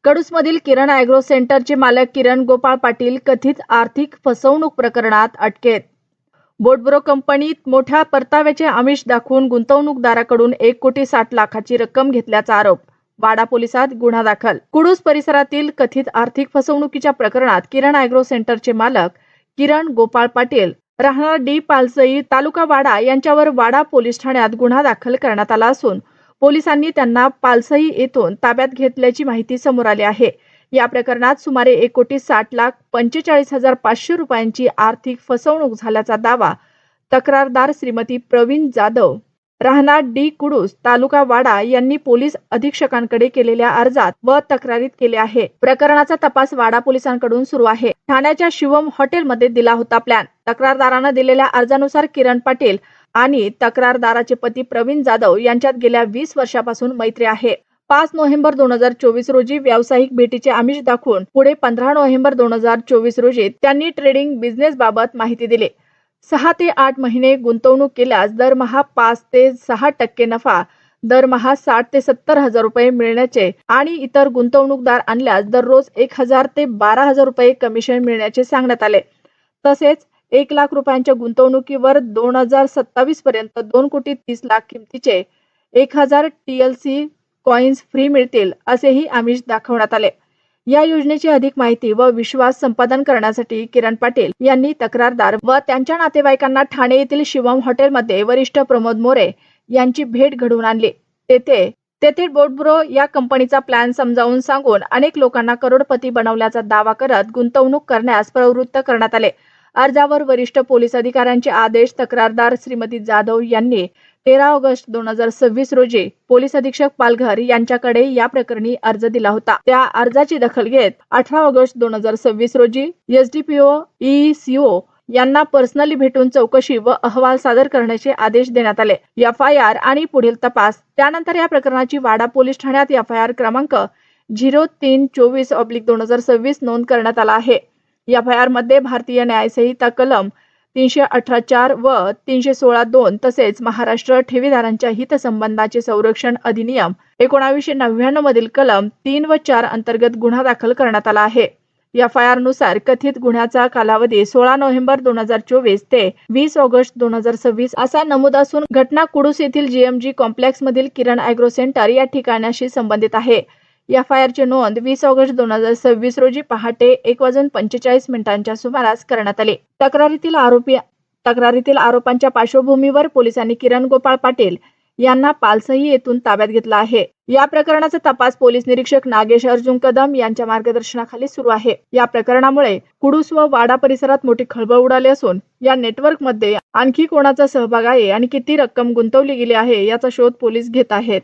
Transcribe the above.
कडूसमधील किरण agro सेंटरचे मालक किरण गोपाळ पाटील कथित आर्थिक फसवणूक प्रकरणात अटकेत. बोटब्रो कंपनीत मोठ्या परताव्याचे आमिष दाखवून गुंतवणूकदाराकडून 1,60,00,000ची रक्कम घेतल्याचा आरोप. वाडा पोलिसात गुन्हा दाखल. कुडूस परिसरातील कथित आर्थिक फसवणुकीच्या प्रकरणात किरण ॲग्रो सेंटरचे मालक किरण गोपाळ पाटील राहणार डी पालसई तालुका वाडा यांच्यावर वाडा पोलीस ठाण्यात गुन्हा दाखल करण्यात आला असून पोलिसांनी त्यांना पालसई येथून ताब्यात घेतल्याची माहिती समोर आली आहे. या प्रकरणात सुमारे 1,60,45,500 रुपयांची आर्थिक फसवणूक झाल्याचा दावा तक्रारदार श्रीमती प्रवीण जाधव राहणार डी कुडूस तालुका वाडा यांनी पोलीस अधीक्षकांकडे केलेल्या अर्जात व तक्रारीत केले आहे. प्रकरणाचा तपास वाडा पोलिसांकडून सुरू आहे. ठाण्याच्या शिवम हॉटेलमध्ये दिला होता प्लॅन. तक्रारदारानं दिलेल्या अर्जानुसार किरण पाटील आणि तक्रारदाराचे पती प्रवीण जाधव यांच्यात गेल्या 20 वर्षापासून मैत्री आहे. 5 नोव्हेंबर 2024 रोजी व्यावसायिक भेटीचे आमिष दाखवून पुढे 15 नोव्हेंबर 2024 रोजी त्यांनी ट्रेडिंग बिझनेस बाबत माहिती दिली. 6 ते 8 महिने गुंतवणूक केल्यास दरमहा 5 ते 6% नफा, दरमहा 60 ते 70,000 रुपये मिळण्याचे आणि इतर गुंतवणूकदार आणल्यास दररोज 1,000 ते 12,000 रुपये कमिशन मिळण्याचे सांगण्यात आले. तसेच 1 लाख रुपयांच्या गुंतवणुकीवर 2027 पर्यंत 2,30,00,000 किमतीचे 1,000 TLC कॉइन्स फ्री मिळतील असेही आमिष दाखवण्यात आले. या योजनेची अधिक माहिती व विश्वास संपादन करण्यासाठी किरण पाटील यांनी तक्रारदार व त्यांच्या नातेवाईकांना ठाणे येथील शिवम हॉटेलमध्ये वरिष्ठ प्रमोद मोरे यांची भेट घडवून आणली. तेथे बोटब्रो या कंपनीचा प्लॅन समजावून सांगून अनेक लोकांना करोडपती बनवल्याचा दावा करत गुंतवणूक करण्यास प्रवृत्त करण्यात आले. अर्जावर वरिष्ठ पोलीस अधिकाऱ्यांचे आदेश तक्रारदार श्रीमती जाधव यांनी 13 ऑगस्ट 2026 रोजी पोलीस अधीक्षक पालघर यांच्याकडे या प्रकरणी अर्ज दिला होता. त्या अर्जाची दखल घेत 18 ऑगस्ट 2026 रोजी SDPO ECO यांना पर्सनली भेटून चौकशी व अहवाल सादर करण्याचे आदेश देण्यात आले. FIR आणि पुढील तपास. त्यानंतर या प्रकरणाची वाडा पोलीस ठाण्यात FIR क्रमांक 0324/2026 नोंद करण्यात आला आहे. FIR मध्ये भारतीय न्याय संहिता कलम 318(4) व 316(2) तसेच महाराष्ट्र ठेवीदारांच्या हितसंबंधाचे संरक्षण अधिनियम 1999 मधील कलम 3 व 4 अंतर्गत गुन्हा दाखल करण्यात आला आहे. FIR नुसार कथित गुन्ह्याचा कालावधी 16 नोव्हेंबर 2024 ते 20 ऑगस्ट 2026 असा नमूद असून घटना कुडूस येथील GMG कॉम्प्लेक्स मधील किरण ॲग्रो सेंटर या ठिकाणाशी संबंधित आहे. FIR ची नोंद 20 ऑगस्ट 2026 रोजी पहाटे 1:45 सुमारास करण्यात आली. तक्रारीतील आरोपांच्या पार्श्वभूमीवर पोलिसांनी किरण गोपाळ पाटील यांना पालसई येथून ताब्यात घेतला आहे. या प्रकरणाचा तपास पोलीस निरीक्षक नागेश अर्जुन कदम यांच्या मार्गदर्शनाखाली सुरू आहे. या प्रकरणामुळे कुडूस व वाडा परिसरात मोठी खळबळ उडाली असून या नेटवर्कमध्ये आणखी कोणाचा सहभाग आहे आणि किती रक्कम गुंतवली गेली आहे याचा शोध पोलीस घेत आहेत.